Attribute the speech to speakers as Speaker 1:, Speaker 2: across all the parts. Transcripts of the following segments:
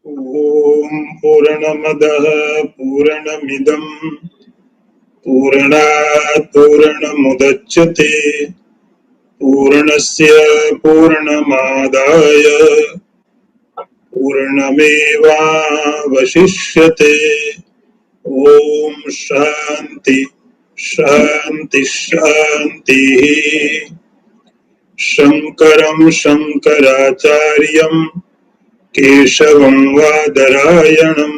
Speaker 1: ॐ पूर्णमदः पूर्णमिदं पूर्णात् पूर्णमुदच्यते पूर्णस्य पूर्णमादाय पूर्णमेवावशिष्यते। ॐ शान्ति शान्ति शान्तिः। शङ्करं शङ्कराचार्यं केशवं वादरायणं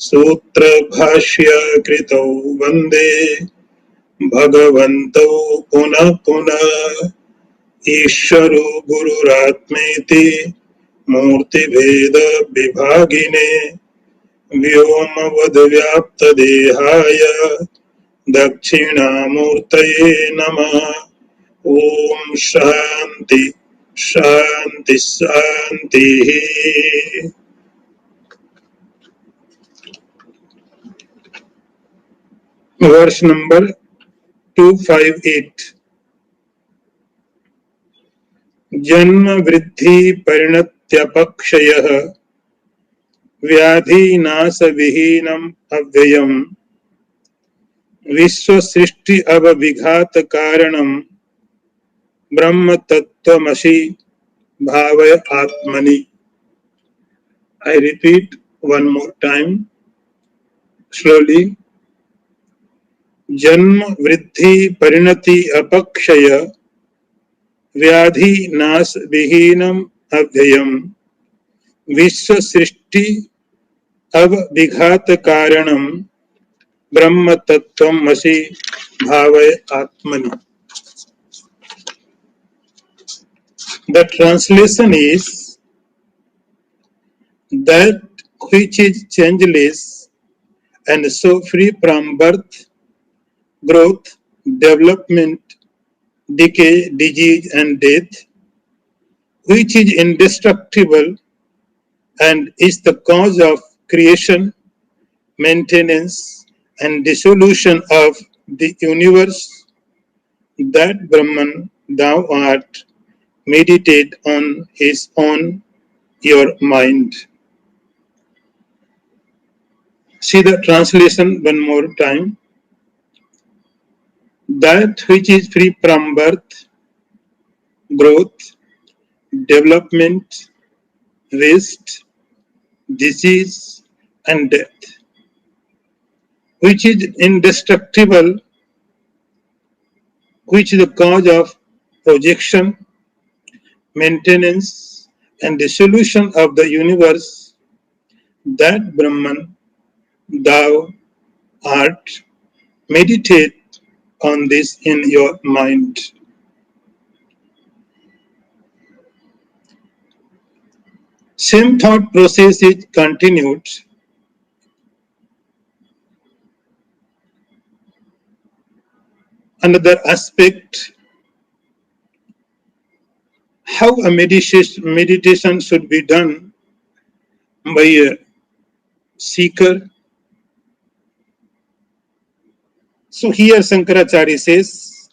Speaker 1: सूत्रभाष्यकृतौ वन्दे भगवन्तौ पुनः पुनः। ईश्वरो गुरुरात्मेति मूर्तिभेद विभागिने व्योमवद्व्याप्तदेहाय दक्षिणामूर्तये नमः। ॐ शान्ति शान्ति शान्तिः। वर्ष नंबर 258। जन्म वृद्धि परिणत्यपक्षयः व्याधि नाश विहीनम् अव्ययम् विश्व सृष्टि अवविघात कारणम् ब्रह्म तत्त्वमसि भावय आत्मनि। I repeat one more time slowly. जन्म वृद्धि परिणति अपक्षय व्याधि नाश विहीनम अव्ययम् विश्व सृष्टि अवविघात कारणम ब्रह्म तत्त्वमसि भावय आत्मनि. The translation is that which is changeless and so free from birth, growth, development, decay, disease and death, which is indestructible and is the cause of creation, maintenance and dissolution of the universe, that Brahman thou art, meditate on his own your mind. See the translation one more time. That which is free from birth, growth, development, waste, disease and death, which is indestructible, which is the cause of projection, maintenance and dissolution of the universe, that Brahman thou art, meditate on this in your mind. Same thought process is continued. Another aspect, how a meditation should be done by a seeker. So here Shankaracharya says,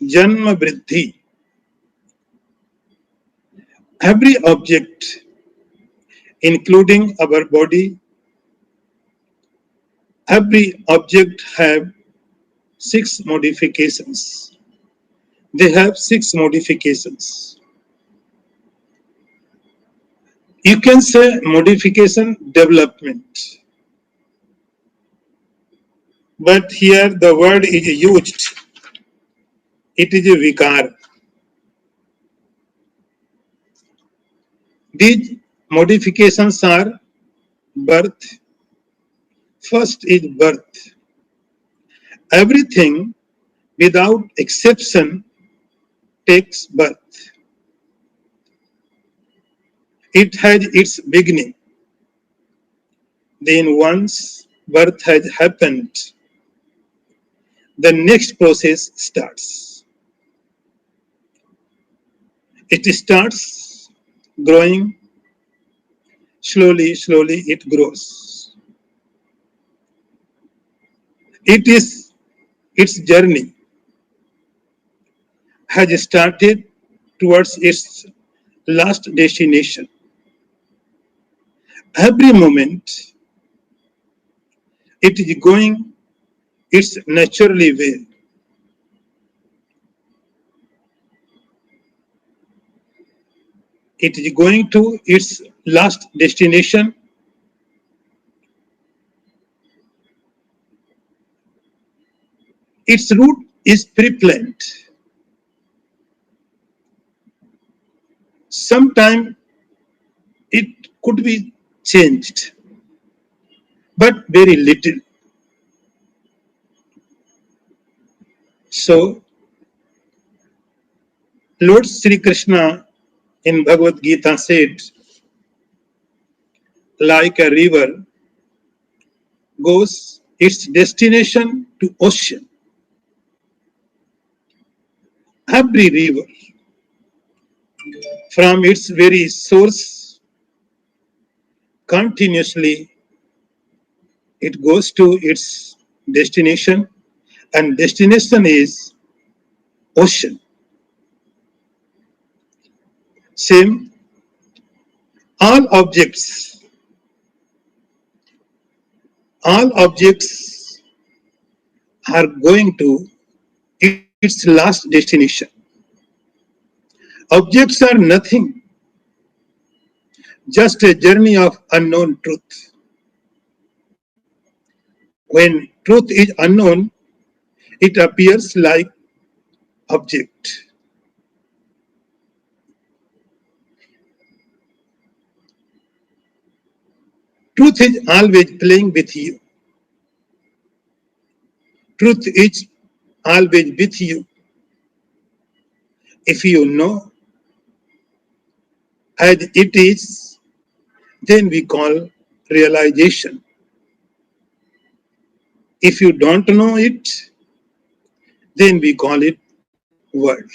Speaker 1: Janma Vriddhi. Every object, including our body, every object have 6 modifications. They have 6 modifications. You can say modification development. But here the word is used. It is a vikar. These modifications are birth. First is birth. Everything without exception takes birth. It has its beginning. Then once birth has happened, the next process starts. It starts growing. Slowly, slowly it grows. It is its journey has started towards its last destination. Every moment it is going its naturally way. It is going to its last destination. Its route is pre-planned. Sometime it could be changed, but very little. So, Lord Sri Krishna in Bhagavad Gita said, like a river goes its destination to ocean. Every river, from its very source, continuously it goes to its destination, and destination is ocean. Same, all objects, all objects are going to its last destination. Objects are nothing, just a journey of unknown truth. When truth is unknown, it appears like object. Truth is always playing with you. Truth is always with you. If you know as it is, then we call realization. If you don't know it, then we call it world,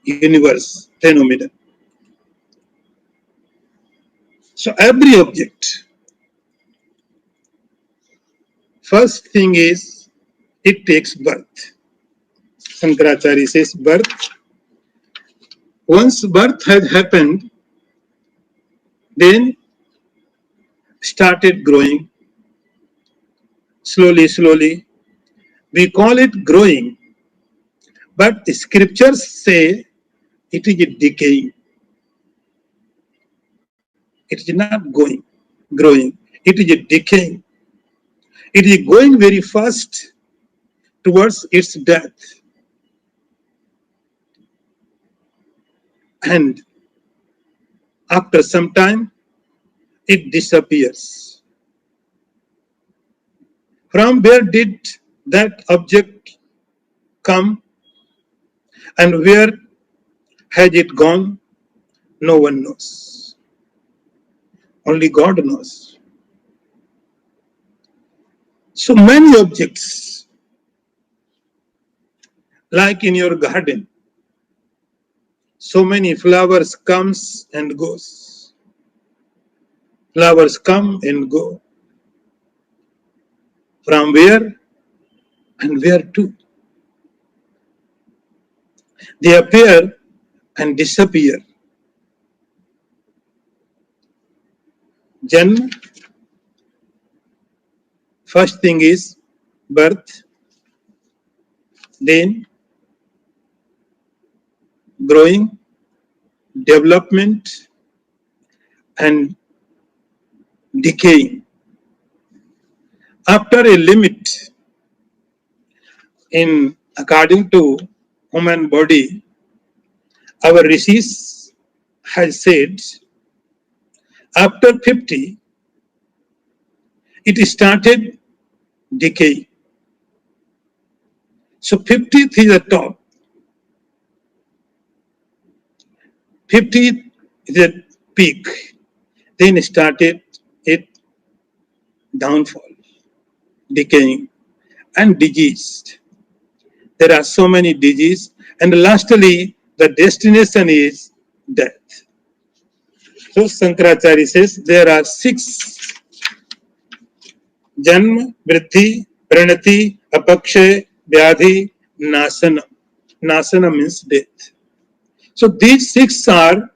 Speaker 1: universe, phenomenon. So every object, first thing is it takes birth. Shankaracharya says birth. Once birth has happened, then started growing slowly, slowly. We call it growing, but the scriptures say it is decaying. It is not growing. It is decaying. It is going very fast towards its death. And after some time, it disappears. From where did that object come and where has it gone? No one knows. Only God knows. So many objects, like in your garden, so many flowers comes and goes. Flowers come and go. From where and where to? They appear and disappear. Janma, first thing is birth, then growing, development, and decaying. After a limit, according to human body, our rishis has said, after 50, it started decaying. So 50th is the top. 50th is the peak. Then started it downfall, decaying, and diseased. There are so many diseases, and lastly, the destination is death. So Shankaracharya says there are 6: Janma, Vriddhi, Pranati, Apakshay, Vyadhi, Nasana. Nasana means death. So these 6 are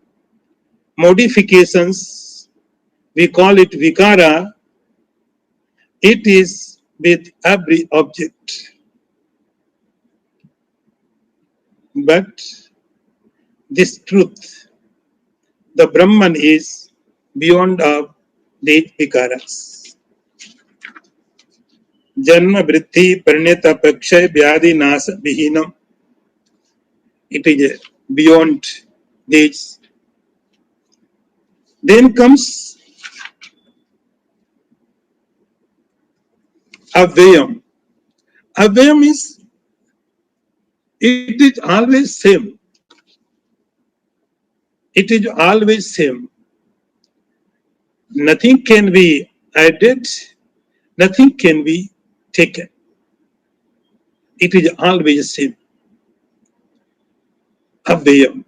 Speaker 1: modifications, we call it vikara, it is with every object. But this truth, the Brahman is beyond of these vikaras. Janma, vritti, parinita, pakshay, vyadi, nasa, vihinam. It is beyond these. Then comes avyayam. Avyayam is, it is always same. It is always same. Nothing can be added, nothing can be taken. It is always same. Avyayam.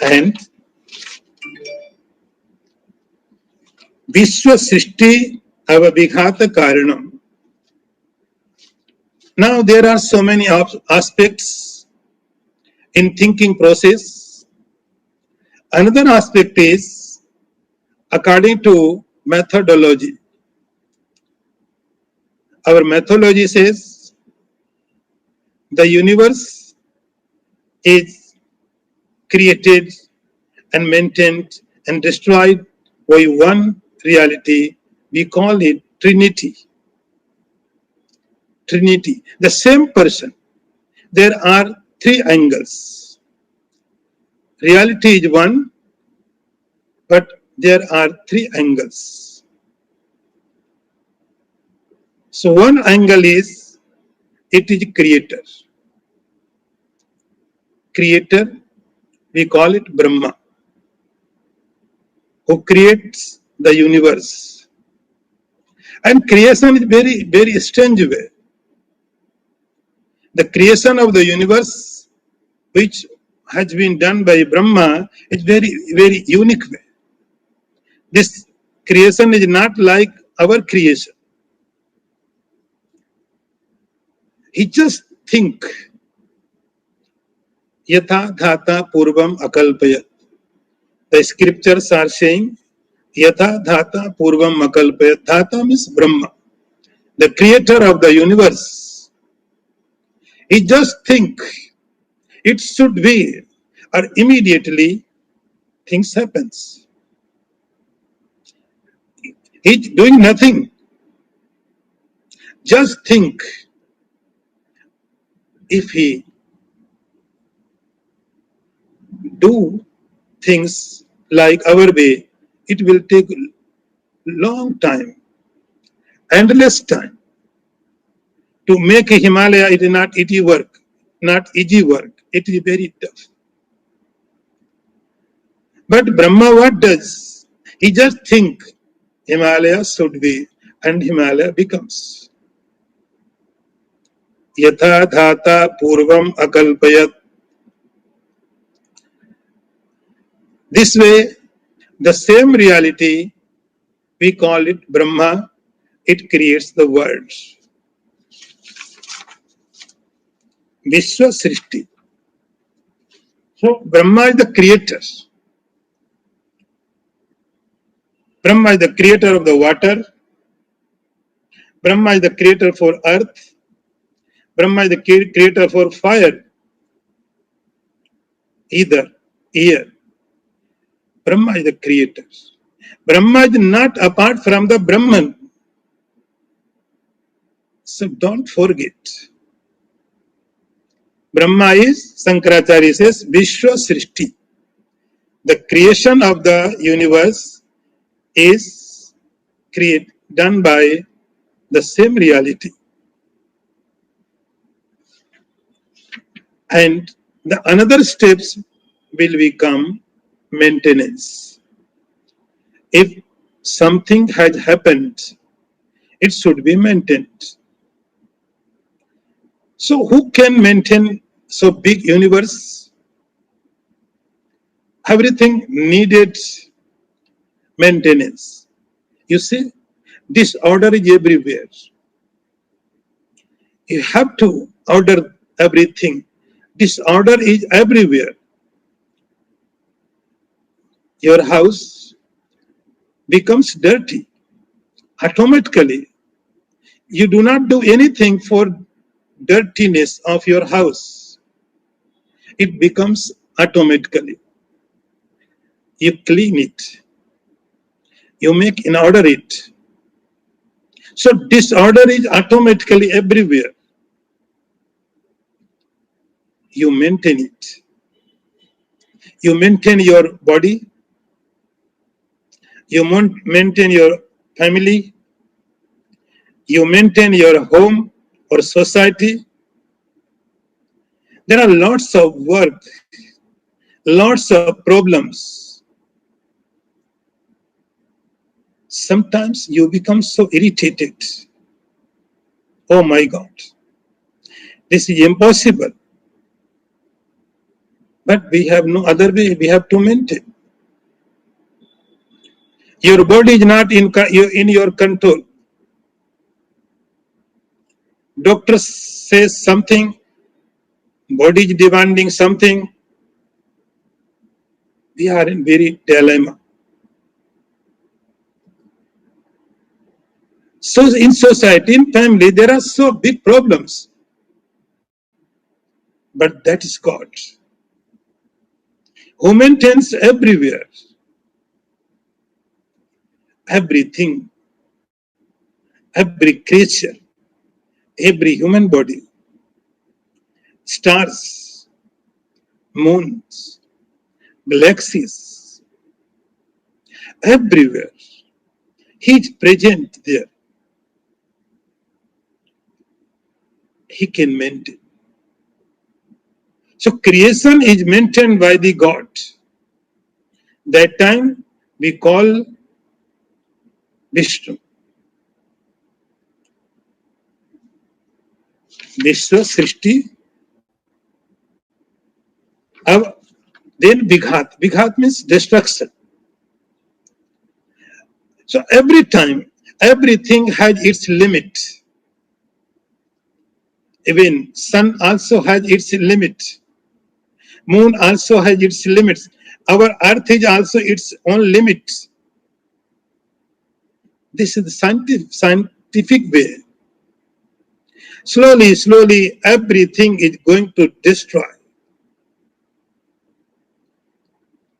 Speaker 1: And Vishwa Srishti Avabhighata Karanam. Now there are so many aspects in thinking process. Another aspect is according to methodology. Our methodology says the universe is created and maintained and destroyed by one reality. We call it Trinity. Trinity, the same person. There are three angles. Reality is one, but there are three angles. So one angle is, it is creator. Creator, we call it Brahma, who creates the universe. And creation is very, very strange way. The creation of the universe, which has been done by Brahma, is very, very unique way. This creation is not like our creation. He just think, yatha dhata purvam akalpayat. The scriptures are saying, yatha dhata purvam akalpayat. Dhata means Brahma, the creator of the universe. He just think it should be, or immediately things happens. He's doing nothing. Just think, if he do things like our way, it will take long time, endless time. To make a Himalaya, it is not easy work, not easy work. It is very tough. But Brahma what does? He just think Himalaya should be, and Himalaya becomes. Yatha dhata purvam akalpayat. This way, the same reality, we call it Brahma, it creates the world. Vishwa Srishti. So Brahma is the creator. Brahma is the creator of the water. Brahma is the creator for earth. Brahma is the creator for fire. Either, air. Brahma is the creator. Brahma is not apart from the Brahman. So don't forget. Brahma is, Sankaracharya says, Vishwa Srishti. The creation of the universe is done by the same reality. And the another steps will become maintenance. If something has happened, it should be maintained. So who can maintain so big universe? Everything needed maintenance. You see, disorder is everywhere. You have to order everything. Disorder is everywhere. your house becomes dirty automatically. You do not do anything for dirtiness of your house. It becomes automatically. You clean it. You make in order it. So disorder is automatically everywhere. You maintain it. You maintain your body. You maintain your family. You maintain your home or society. There are lots of work, lots of problems. Sometimes you become so irritated. Oh my God, this is impossible. But we have no other way. We have to maintain. Your body is not in your control. Doctor says something, body is demanding something. We are in very dilemma. So in society, in family, there are so big problems. But that is God, who maintains everywhere, everything, every creature, every human body, stars, moons, galaxies, everywhere. He is present there. He can maintain. So creation is maintained by the God. That time we call Vishnu. Vishwa Srishti. Then Vighat. Vighat means destruction. So every time, everything has its limit. Even sun also has its limit. Moon also has its limits. Our earth is also its own limits. This is the scientific way. Slowly, slowly, everything is going to destroy.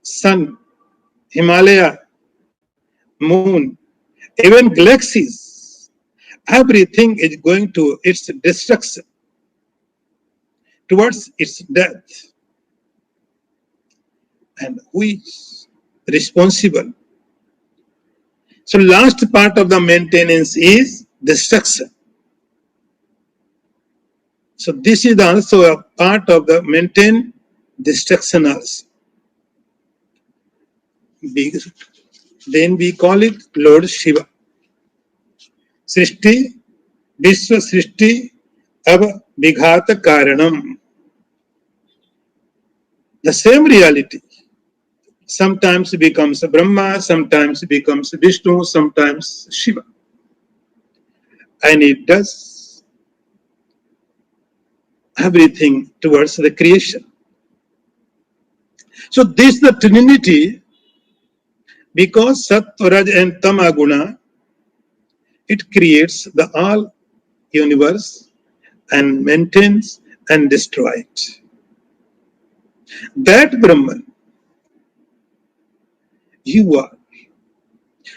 Speaker 1: Sun, Himalaya, moon, even galaxies, everything is going to its destruction, towards its death. And who is responsible? So last part of the maintenance is destruction. So this is also a part of the maintain destruction also. Then we call it Lord Shiva. Srishti, Vishwa Srishti, Ab Vighata Karanam. The same reality sometimes becomes Brahma, sometimes becomes Vishnu, sometimes Shiva. And it does everything towards the creation. So this the Trinity, because Sat, Raj and Tama Guna, it creates the all universe and maintains and destroys it. That Brahman, you are.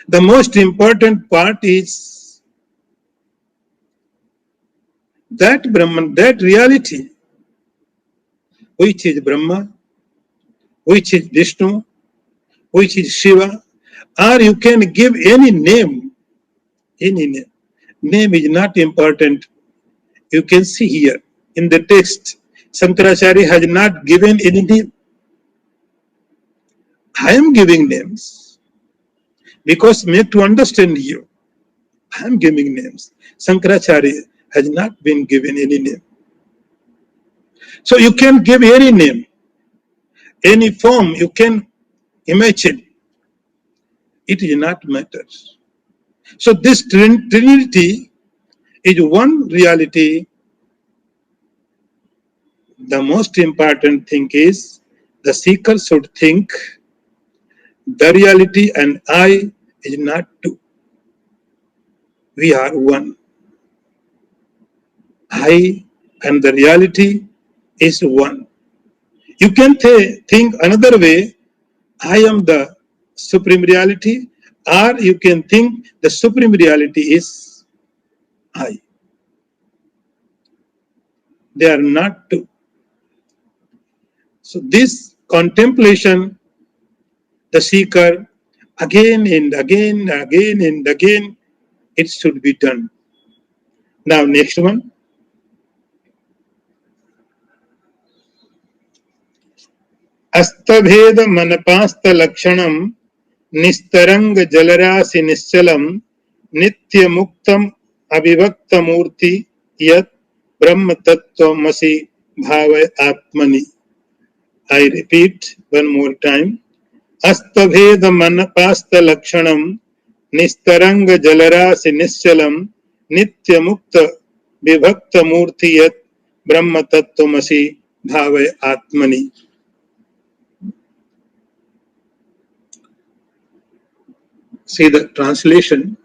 Speaker 1: The most important part is that Brahman, that reality, which is Brahma, which is Vishnu, which is Shiva, or you can give any name. Any name. Name is not important. You can see here in the text, Shankaracharya has not given any name. I am giving names because make to understand you. I am giving names. Shankaracharya has not been given any name. So you can give any name, any form you can imagine. It is not matter. So this Trinity is one reality. The most important thing is the seeker should think The reality and I is not two. We are one. I and the reality is one. You can think another way. I am the supreme reality, or you can think the supreme reality is I. They are not two. So this contemplation, the seeker, again and again, again and again, it should be done. Now next one. अस्तभेद मनपास्त लक्षणम निस्तरंग जलराशि निश्चलम नित्य मुक्तम अविभक्त मूर्ति यत ब्रह्म तत्वमसि भाव आत्मनि. I repeat one more time. अस्तभेद मनपास्त लक्षणम निस्तरंग जलराशि निश्चलम नित्य मुक्त विभक्त मूर्ति यत ब्रह्म तत्वमसि भाव आत्मनि. See the translation.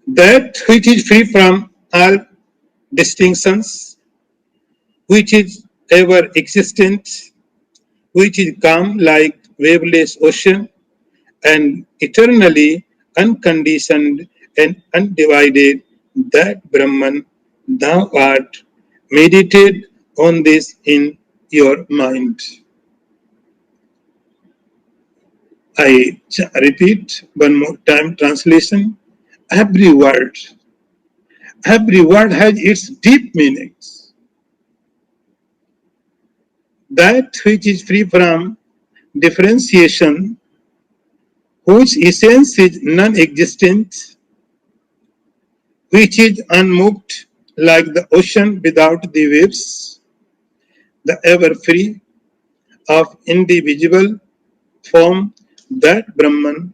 Speaker 1: That which is free from all distinctions, which is ever existent, which is calm like waveless ocean, and eternally unconditioned and undivided, that Brahman, thou art. Meditate on this in your mind. I repeat one more time translation. Every word has its deep meanings. That which is free from differentiation, whose essence is non-existent, which is unmoved like the ocean without the waves, the ever free of indivisible form, that Brahman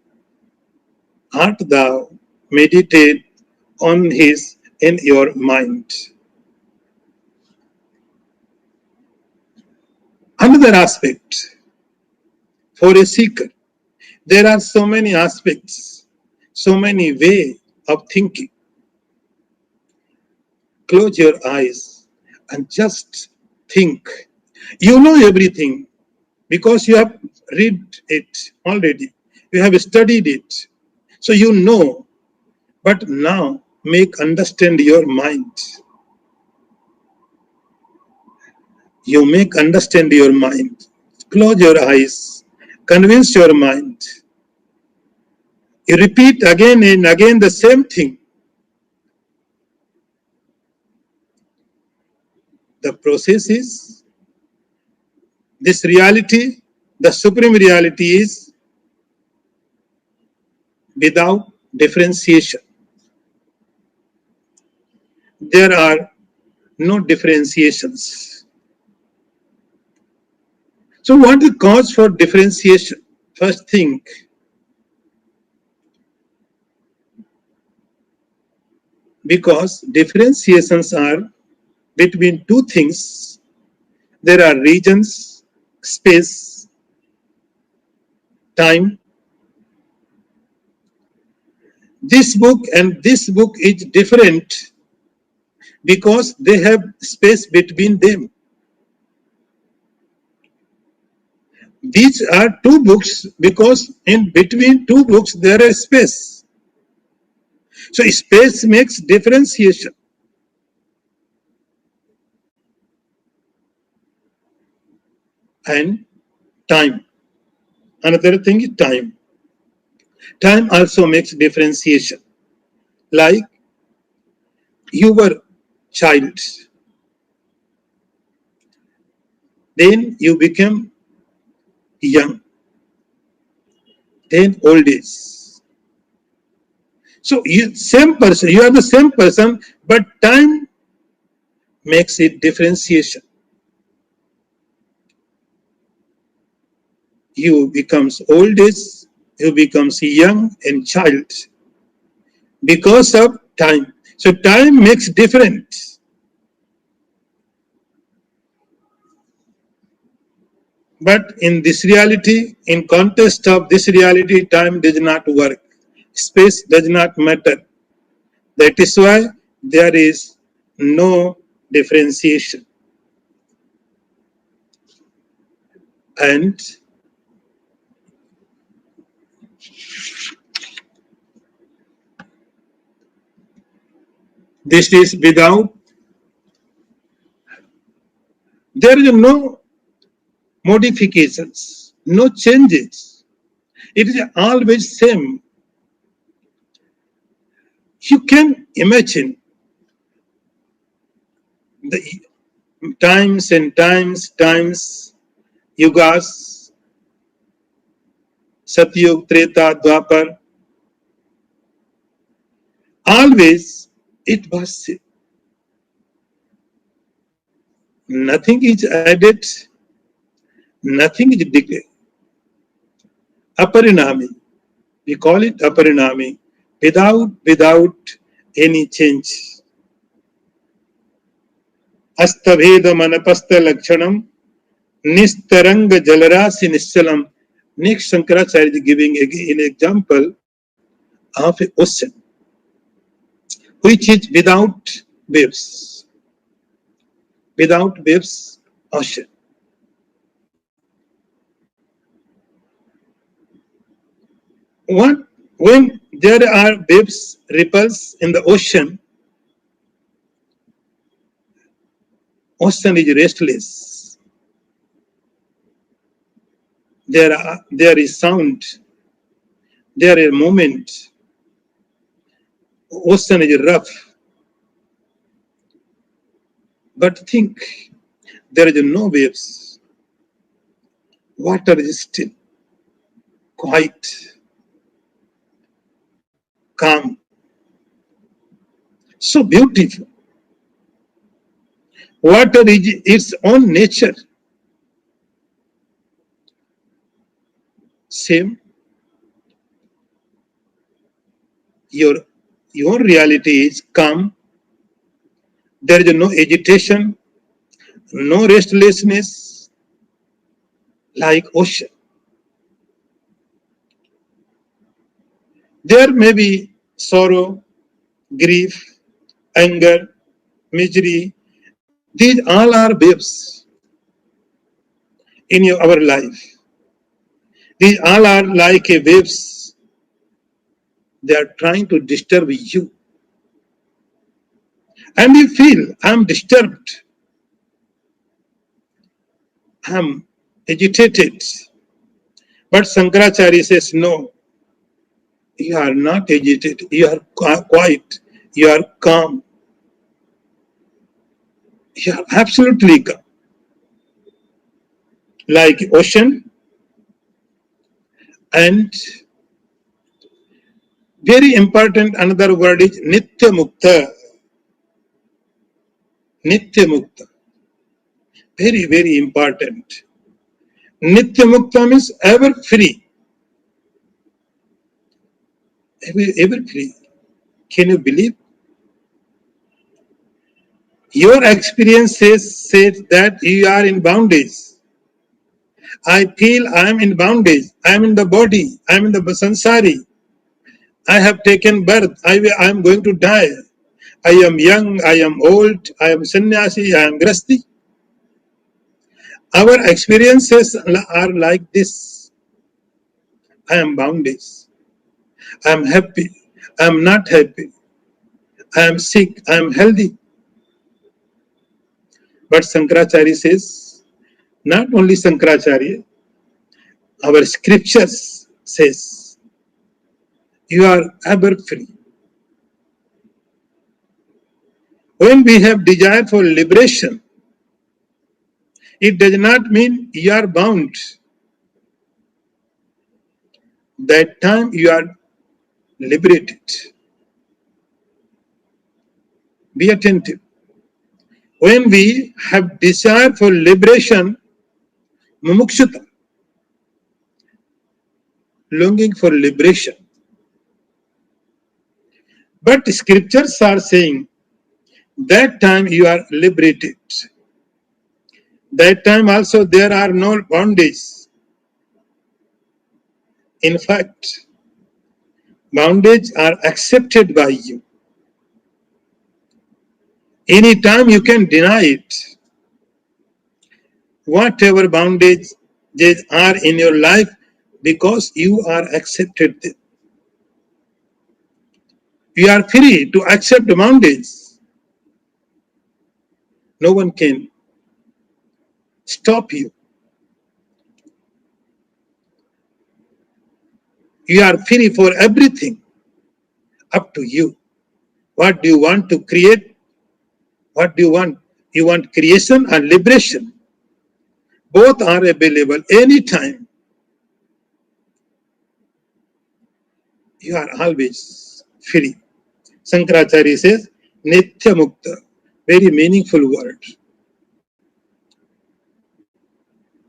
Speaker 1: art thou. Meditate on his in your mind. Another aspect for a seeker, there are so many aspects, so many ways of thinking. Close your eyes and just think. You know everything because you have read it already. You have studied it. So you know. But now make understand your mind. You make understand your mind. Close your eyes. Convince your mind. You repeat again and again the same thing. The process is this reality, the supreme reality is without differentiation. There are no differentiations. So what is the cause for differentiation? First thing, because differentiations are between two things. There are regions, space, time. This book and this book is different because they have space between them. These are two books because in between two books there is space. So space makes differentiation. And time. Another thing is time. Time also makes differentiation. Like you were child, then you become young, then old age. So you same person, you are the same person, but time makes it differentiation. You becomes old age, you becomes young and child because of time. So time makes difference. But in this reality, in context of this reality, time does not work. Space does not matter. That is why there is no differentiation. And this is without, there is no modifications, no changes. It is always same. You can imagine the times and times, yugas, Satyug, Treta, Dwapar, always it was same. Nothing is added, nothing is declared. Aparinami, we call it aparinami, without any change. Astaveda manapasta lakshanam, nistaranga jalarasi nischalam. Next, Shankaracharya is giving an example of an ocean, which is without waves. Without waves, ocean. When there are waves, ripples in the ocean is restless. There is sound. There is movement. Ocean is rough. But think, there is no waves. Water is still, quiet, calm. So beautiful. Water is its own nature. Same. Your reality is calm. There is no agitation, no restlessness, like ocean. There may be sorrow, grief, anger, misery. These all are waves in our life. These all are like a waves. They are trying to disturb you. And you feel, I'm disturbed. I'm agitated. But Shankaracharya says, no, you are not agitated. You are quiet. You are calm. You are absolutely calm. Like ocean. And very important, another word is Nitya Mukta. Nitya Mukta. Very, very important. Nitya Mukta means ever free. Ever free. Can you believe? Your experience says that you are in bondage. I feel I am in bondage. I am in the body. I am in the sansari. I have taken birth. I am going to die. I am young. I am old. I am sannyasi. I am grasti. Our experiences are like this. I am bondage. I am happy. I am not happy. I am sick. I am healthy. But Shankaracharya says, not only Shankaracharya, our scriptures says, you are ever free. When we have desire for liberation, it does not mean you are bound. That time you are liberated. Be attentive. When we have desire for liberation, mumukshata, longing for liberation, But scriptures are saying that time you are liberated. That time also there are no boundaries. In fact, boundaries are accepted by you. Anytime you can deny it. Whatever boundaries are in your life, because you are accepted them. You are free to accept the boundaries. No one can stop you. You are free for everything. Up to you. What do you want to create? What do you want? You want creation and liberation. Both are available anytime. You are always free. Shankaracharya says, Nitya Mukta. Very meaningful word.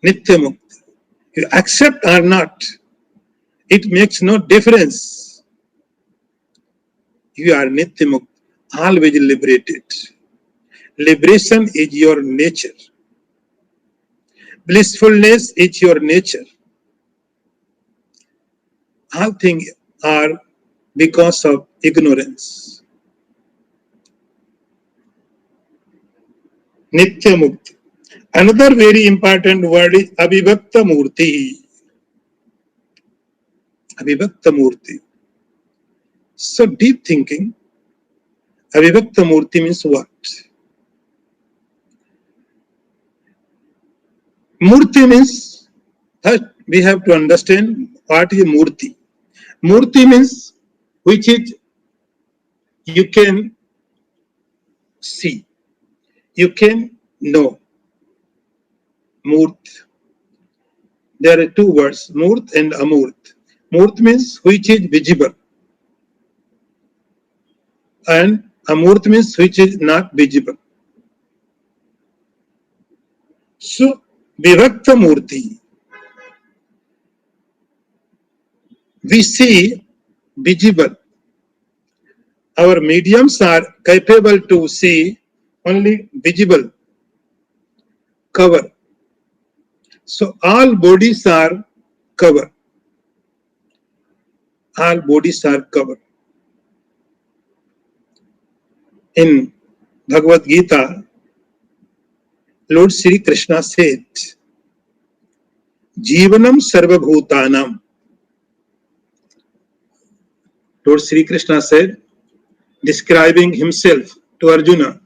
Speaker 1: Nitya Mukta. You accept or not, it makes no difference. You are Nitya Mukta, always liberated. Liberation is your nature. Blissfulness is your nature. All things are because of ignorance. Nitya Mukta. Another very important word is Avivakta Murti. Avivakta Murti. So deep thinking, Avivakta Murti means what? Murti means, first we have to understand what is Murti. Murti means which is you can see, you can know. Murt. There are two words, Murt and Amurt. Murt means which is visible, and Amurt means which is not visible. So, Vivekta Murti, we see visible. Our mediums are capable to see only visible cover. So, all bodies are covered. All bodies are covered. In Bhagavad Gita, Lord Sri Krishna said, Jivanam Sarvabhutanam. Lord Sri Krishna said, describing himself to Arjuna,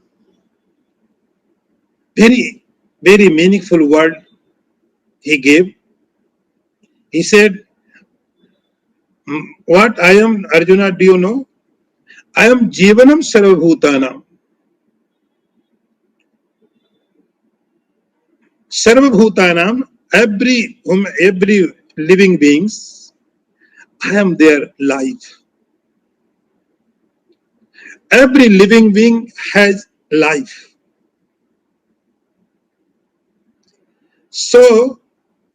Speaker 1: very, very meaningful word he gave. He said, what I am, Arjuna, do you know? I am Jivanam Sarvabhutanam. Sarvabhutanam, every living beings, I am their life. Every living being has life. So,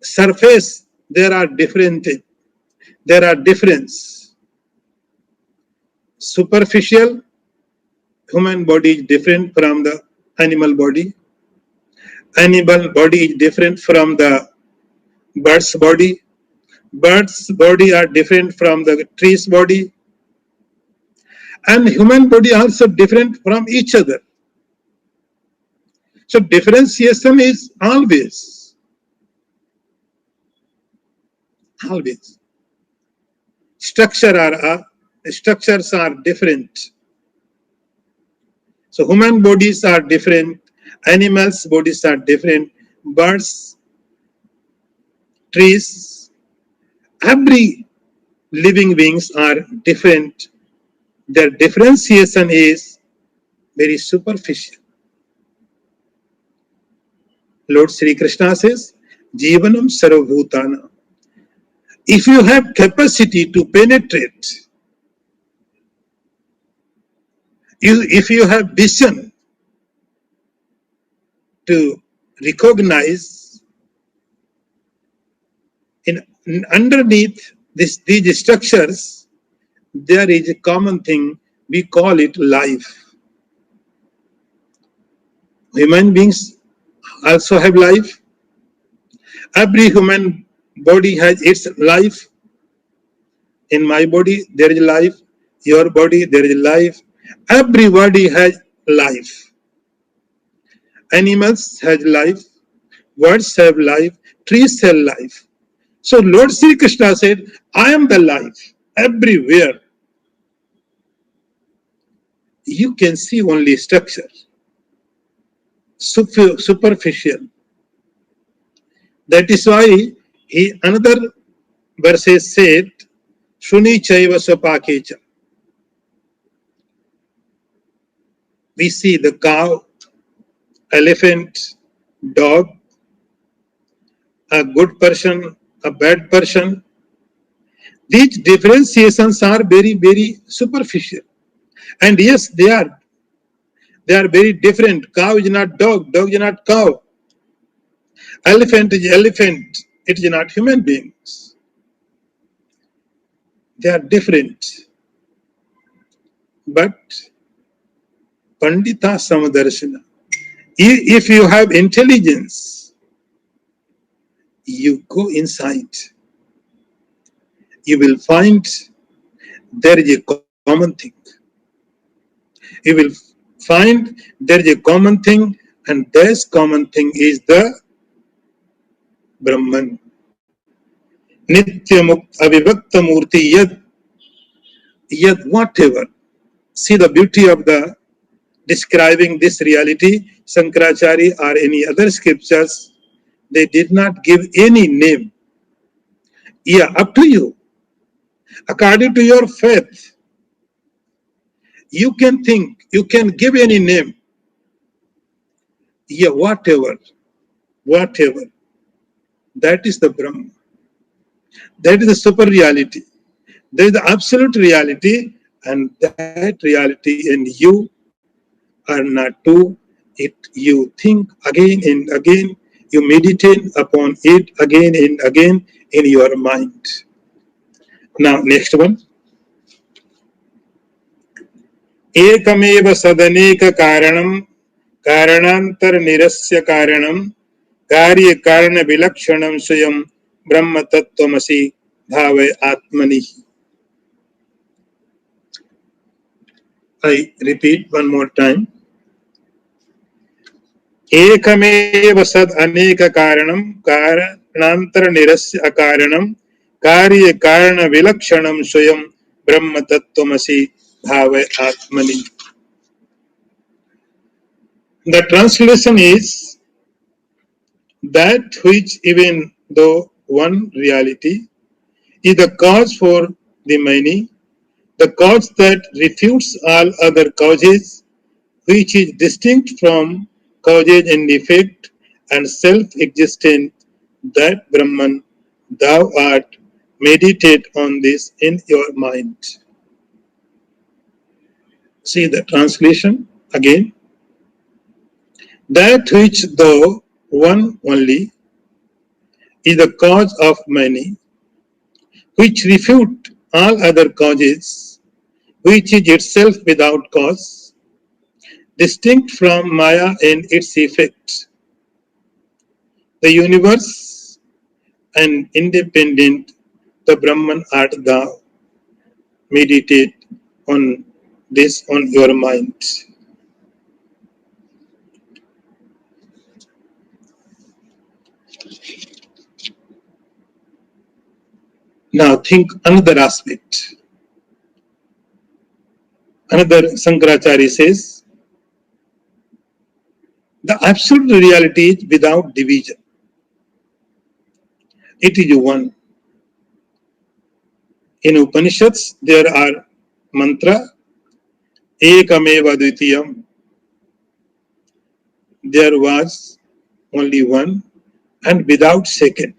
Speaker 1: surface, there are differences. Superficial, human body is different from the animal body. Animal body is different from the bird's body. Bird's body are different from the tree's body. And human body also different from each other. So differentiation is always. Structures are different. So human bodies are different, animals' bodies are different, birds, trees, every living beings are different. Their differentiation is very superficial. Lord Sri Krishna says, Jivanam Sarvabhutana. If you have capacity to penetrate, if you have vision to recognize underneath these structures, there is a common thing we call it life. Human beings also have life. Every human body has its life. In my body, there is life. Your body, there is life. Everybody has life. Animals have life. Birds have life. Trees have life. So Lord Sri Krishna said, I am the life everywhere. You can see only structure, superficial. That is why he another verses said, Shuni chaiva sapakecha. We see the cow, elephant, dog, a good person, a bad person. These differentiations are very, very superficial. And yes, they are. They are very different. Cow is not dog, dog is not cow. Elephant is elephant. It is not human beings. They are different. But Pandita Samadarshana. If you have intelligence, you go inside. You will find there is a common thing. You will find there is a common thing, and this common thing is the Brahman. Nityamukta avivakta murti yad whatever. See the beauty of the describing this reality. Shankaracharya or any other scriptures, they did not give any name. Yeah, up to you. According to your faith, you can think, you can give any name. Yeah, whatever. That is the Brahma. That is the super reality. That is the absolute reality, and that reality in you are not two. It you think again and again, you meditate upon it again and again in your mind. Now, next one. Ekamev sadaneka karanam karanantar nirasya karanam कार्य कारण विलक्षणम स्वयं ब्रह्म तत्वमसि भावे आत्मनि. I repeat one more time. एकमेव सद अनेक कारणम कारणांतर निरस्य अकारणम कार्य कारण विलक्षणम स्वयं ब्रह्म तत्वमसि भावे आत्मनि. The translation is that which even though one reality is the cause for the many, the cause that refutes all other causes, which is distinct from causes and effect and self-existent, that Brahman, thou art, meditate on this in your mind. See the translation again. That which thou, one only, is the cause of many, which refute all other causes, which is itself without cause, distinct from Maya and its effects, the universe and independent, the Brahman art thou. Meditate on this on your mind. Now think another aspect. Another Shankaracharya says, the absolute reality is without division. It is one. In Upanishads, there are mantra, ekameva dvitiyam. There was only one, and without second.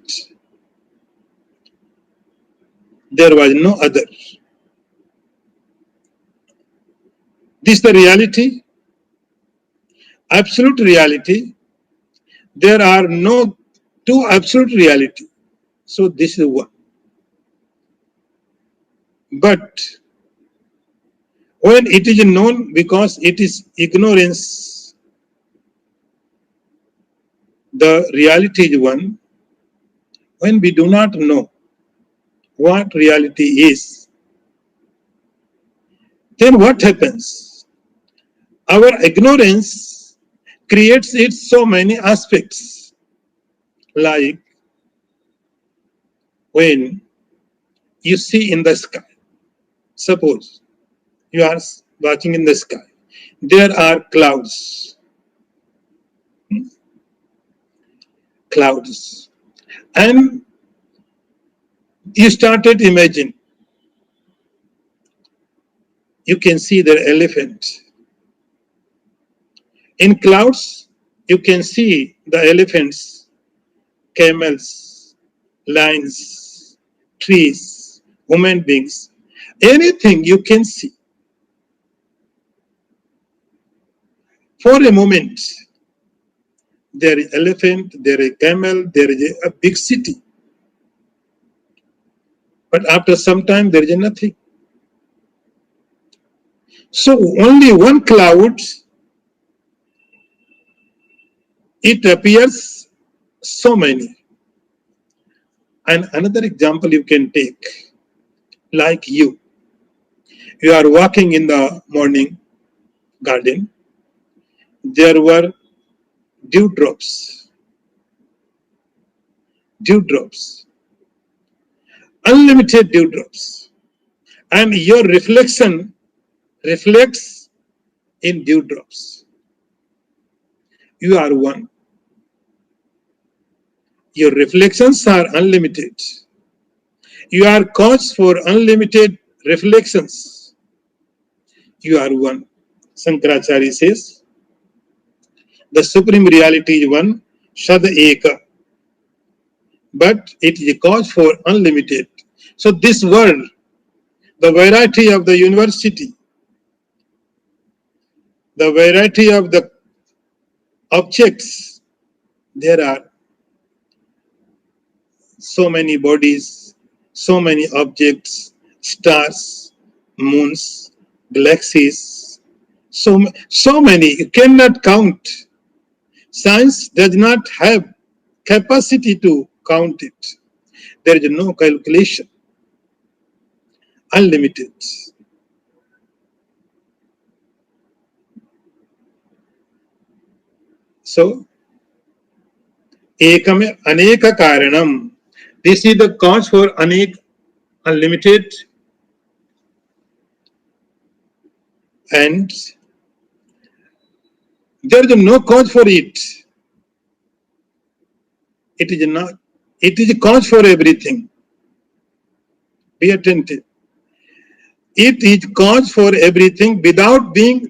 Speaker 1: There was no other. This is the reality, absolute reality. There are no two absolute reality. So this is one. But When it is known because it is ignorance, the reality is one. When we do not know what reality is, then what happens? Our ignorance creates it so many aspects, like when you see in the sky. Suppose you are watching in the sky. There are clouds, clouds, and you started imagine. You can see the elephant. In clouds, you can see the elephants, camels, lions, trees, human beings. Anything you can see. For a moment, there is elephant, there is camel, there is a big city. But after some time, there is nothing. So only one cloud, it appears so many. And another example you can take, like you. You are walking in the morning garden. There were dewdrops, dewdrops, unlimited dewdrops. And your reflection reflects in dewdrops. You are one. Your reflections are unlimited. You are cause for unlimited reflections. You are one. Shankaracharya says, the supreme reality is one, Shad Eka, but it is a cause for unlimited. So this world, the variety of the university, the variety of the objects, there are so many bodies, so many objects, stars, moons, galaxies, so many, you cannot count. Science does not have capacity to count it. There is no calculation, unlimited. So, ekame aneka karanam. This is the cause for anek, unlimited, and there is no cause for it. It is not. It is a cause for everything. Be attentive. It is cause for everything without doing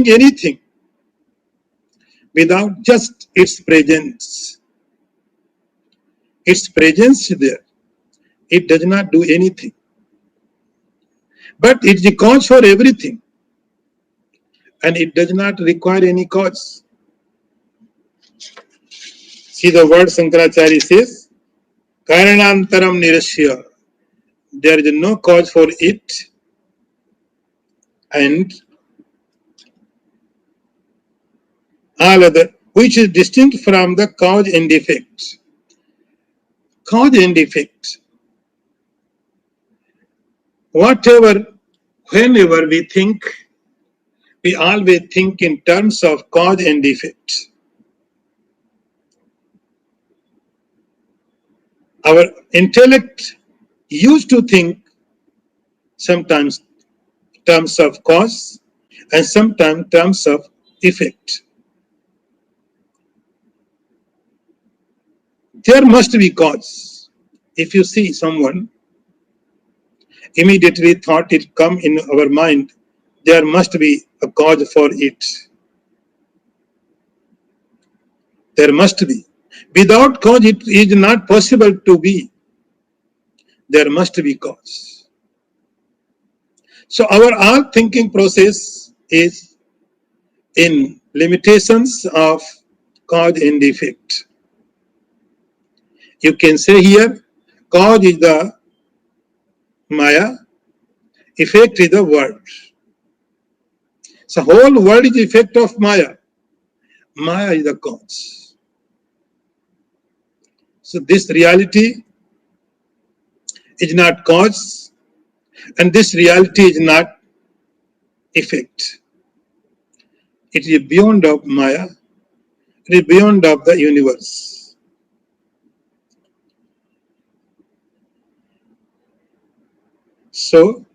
Speaker 1: anything, without just its presence. Its presence is there. It does not do anything. But it is a cause for everything. And it does not require any cause. See the word Shankaracharya says, Karanantaram nirashya. There is no cause for it, and all other, which is distinct from the cause and effect. Cause and effect. Whatever, whenever we think, we always think in terms of cause and effect. Our intellect used to think sometimes terms of cause and sometimes terms of effect. There must be cause. If you see someone, immediately thought it come in our mind, there must be a cause for it. There must be. Without cause, it is not possible to be. There must be cause. So our all thinking process is in limitations of cause and effect. You can say here, cause is the Maya, effect is the word. So whole world is effect of Maya. Maya is the cause. So this reality is not cause, and this reality is not effect. It is beyond of Maya. It is beyond of the universe. So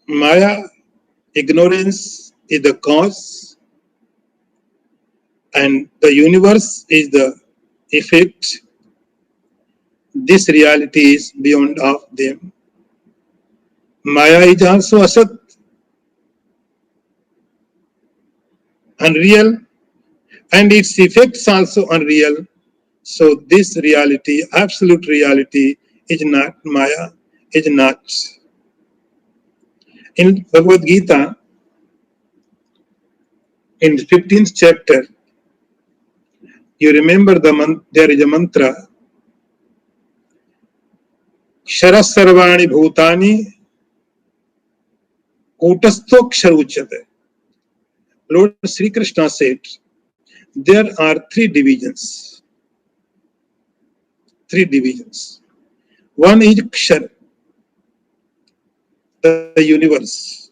Speaker 1: Maya, ignorance is the cause, and the universe is the effect. This reality is beyond of them. Maya is also asat, unreal, and its effects also unreal. So this reality, absolute reality, is not Maya, is not. In Bhagavad Gita, in the 15th chapter, you remember there is a mantra, Sharasarvani Bhutani Kutastokshar Uchyate. Lord Sri Krishna said, there are three divisions. Three divisions. One is Kshar, the universe.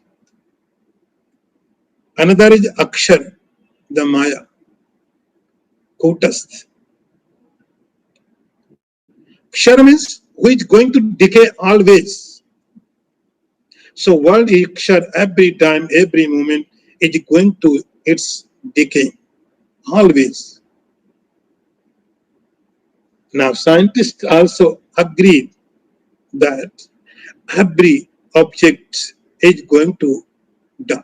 Speaker 1: Another is Akshar, the Maya, Kutast. Kshar means who is going to decay always. So world is Kshar, every time, every moment is going to its decay, always. Now scientists also agree that every object is going to die.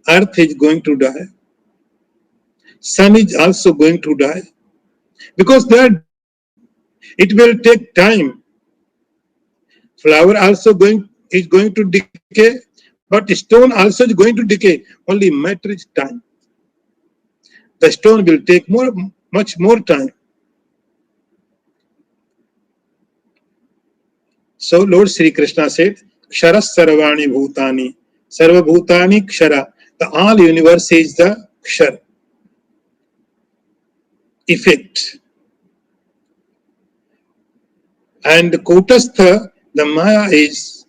Speaker 1: Earth is going to die. Sun is also going to die. Because they are decaying. It will take time. Flower also is going to decay, but stone also is going to decay. Only matter is time. The stone will take much more time. So Lord Sri Krishna said, Kshara Sarvani Bhutani. Sarva Bhutani Kshara. The all universe is the Kshar. Effect. And Kutastha, the Maya is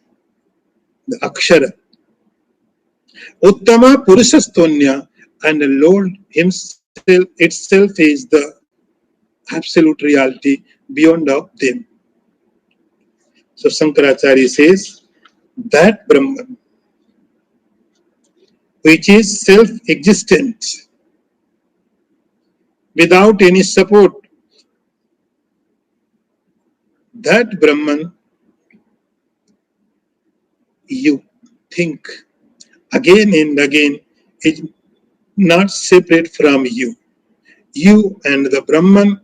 Speaker 1: the Akshara. Uttama Purushastonya, and the Lord Himself itself is the absolute reality beyond of them. So Shankaracharya says that Brahman, which is self-existent, without any support, that Brahman you think again and again is not separate from you. You and the Brahman,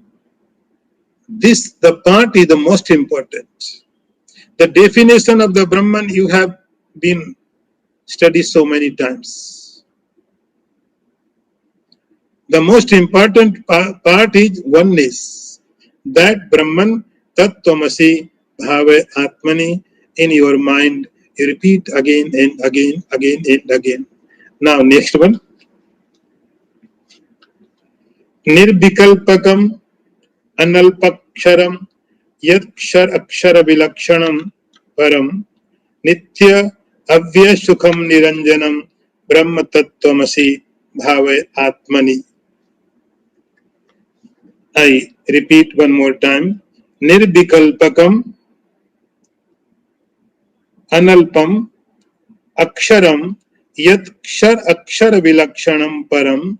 Speaker 1: the part is the most important. The definition of the Brahman you have been studied so many times. The most important part is oneness. That Brahman Tattvamasi Bhave Atmani in your mind. You repeat again and again, again and again. Now next one. Nirvikalpakam Analpaksharam Yadkshar Akshara Vilakshanam Param Nitya Avya Sukham Niranjanam Brahma Tattvamasi Bhave Atmani. I repeat one more time. Nirvikalpakam Analpam Aksharam Yadkshar Akshara Vilakshanam Param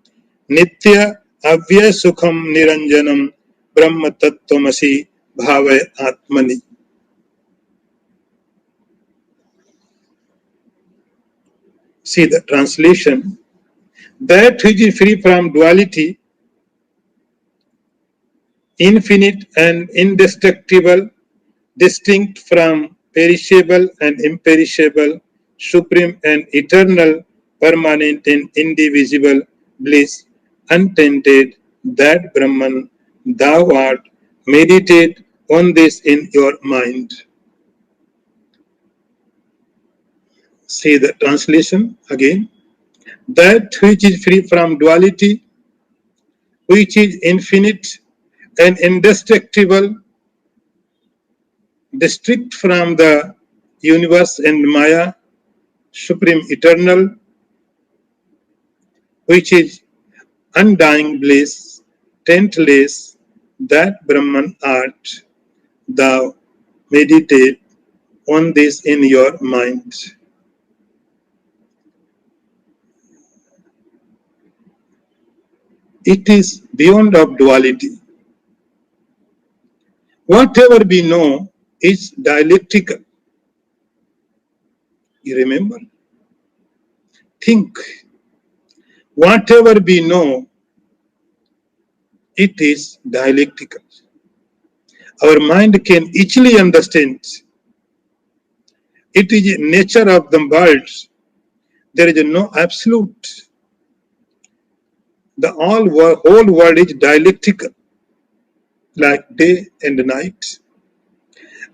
Speaker 1: Nitya Avya Sukham Niranjanam Brahma Tattvamasi Bhave Atmani. See the translation. That which is free from duality, infinite and indestructible, distinct from perishable and imperishable, supreme and eternal, permanent and indivisible bliss, untainted, that Brahman, thou art, meditate on this in your mind. See the translation again. That which is free from duality, which is infinite and indestructible, distinct from the universe and Maya, supreme eternal, which is undying bliss, taintless, that Brahman art, thou meditate on this in your mind. It is beyond of duality. Whatever we know is dialectical. You remember? Think. Whatever we know, it is dialectical. Our mind can easily understand. It is nature of the world. There is no absolute. The whole world is dialectical, like day and night,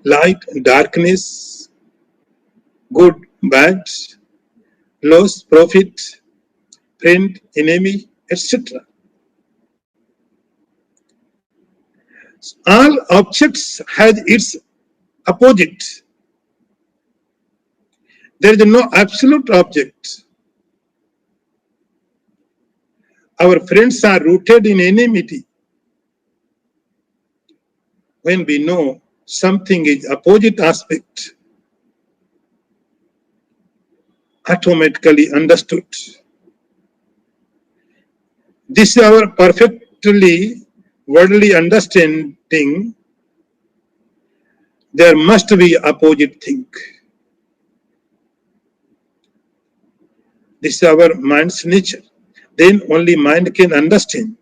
Speaker 1: light and darkness, good, bad, loss, profit, friend, enemy, etc. All objects have its opposite. There is no absolute object. Our friends are rooted in enmity. When we know something is opposite aspect, automatically understood. This is our perfectly worldly understanding. There must be opposite thing. This is our mind's nature. Then only mind can understand.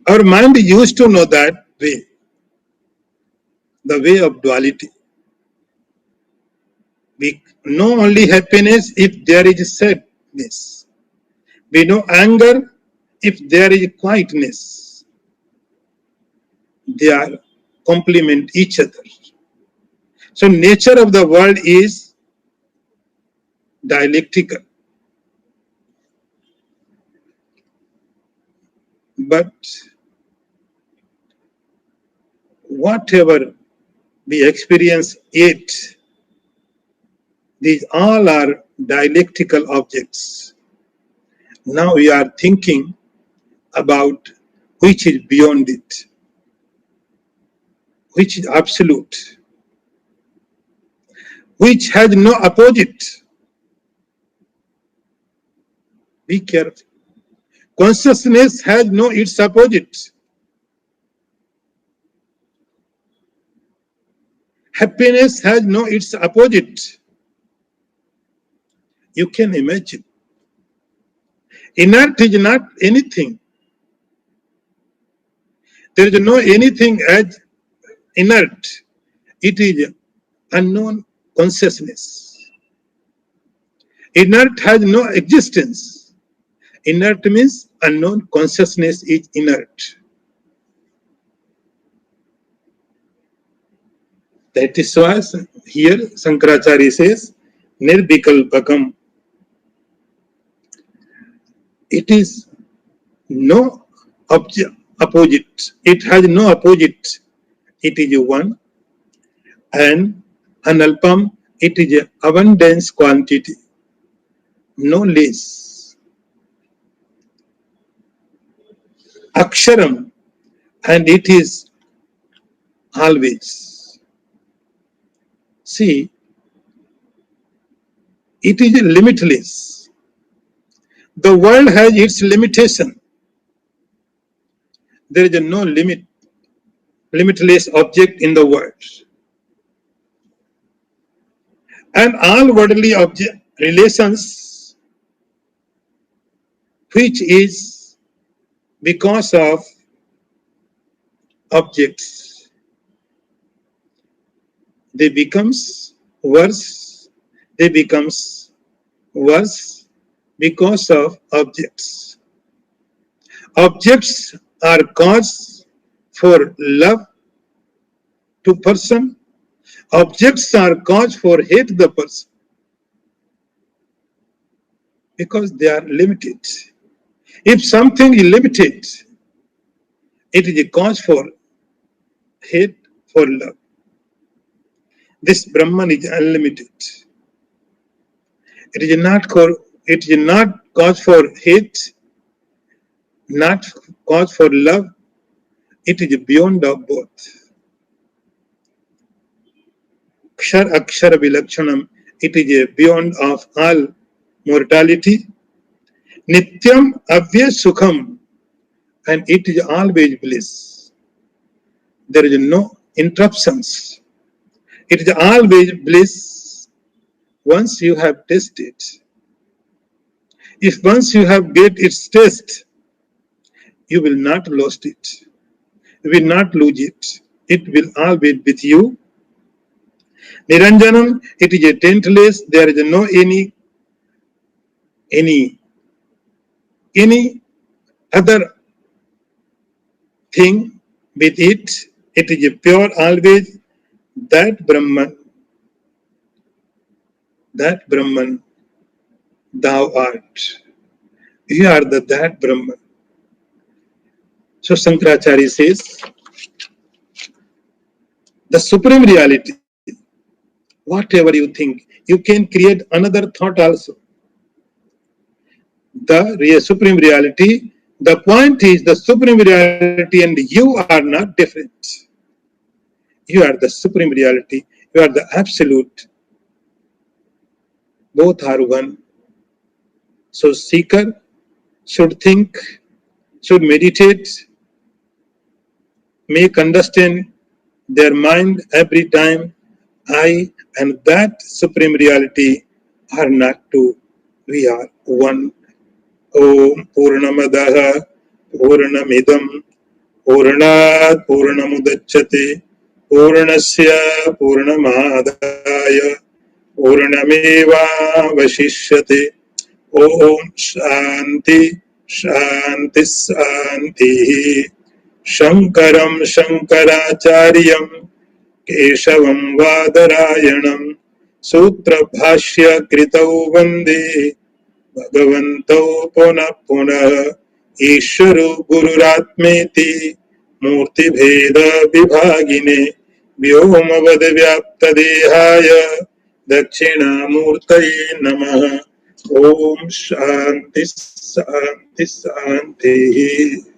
Speaker 1: Our mind used to know that way, the way of duality. We know only happiness if there is sadness. We know anger if there is quietness. They are complement each other. So nature of the world is dialectical. But whatever we experience it, these all are dialectical objects. Now we are thinking about which is beyond it, which is absolute, which has no opposite. Be careful. Consciousness has no its opposite. Happiness has no its opposite. You can imagine. Inert is not anything. There is no anything as inert. It is unknown consciousness. Inert has no existence. Inert means unknown consciousness is inert. That is why here Shankaracharya says, Nirvikalpakam. It is no opposite. It has no opposite. It is one. And analpam, it is abundance quantity. No less. Aksharam, and it is always. See, it is limitless. The world has its limitation. There is no limit, limitless object in the world. And all worldly relations, which is because of objects, they becomes worse, they becomes worse because of objects. Objects are cause for love to person, Objects are cause for hate the person because they are limited. If something is limited, it is a cause for hate for love. This Brahman is unlimited. It is not cause for hate, not cause for love. It is beyond of both. Kshar Akshara Vilakshanam. It is beyond of all mortality. Nityam Avya Sukham. And it is always bliss. There is no interruptions. It is always bliss once you have tasted. If once you have get its taste, you will not lose it. You will not lose it. It will always be with you. Niranjanam, it is a taintless. There is no any other thing with it. It is a pure always. That Brahman, thou art. You are that Brahman. So Shankaracharya says, the supreme reality, whatever you think, you can create another thought also. The supreme reality, the point is the supreme reality and you are not different. You are the supreme reality, you are the absolute. Both are one. So seeker should think, should meditate, make understand their mind every time I and that supreme reality are not two. We are one. Om Purnamadaha Purnamidam Purnat Purnamudachyate Purnasya Purnamadaya Purnameva Vashishyate. Om Shanti Shanti Shanti. Shankaram Shankaracharyam Keshavam Vadarayanam Sutra Bhashya Kritau Vande Bhagavantau Punah Punah Ishwaru Gururatmeti Murti Bheda Vibhagine Vyomavad Vyapta Dehaya Dakshina Murtaye Namaha. Om Shanti Shanti Shanti.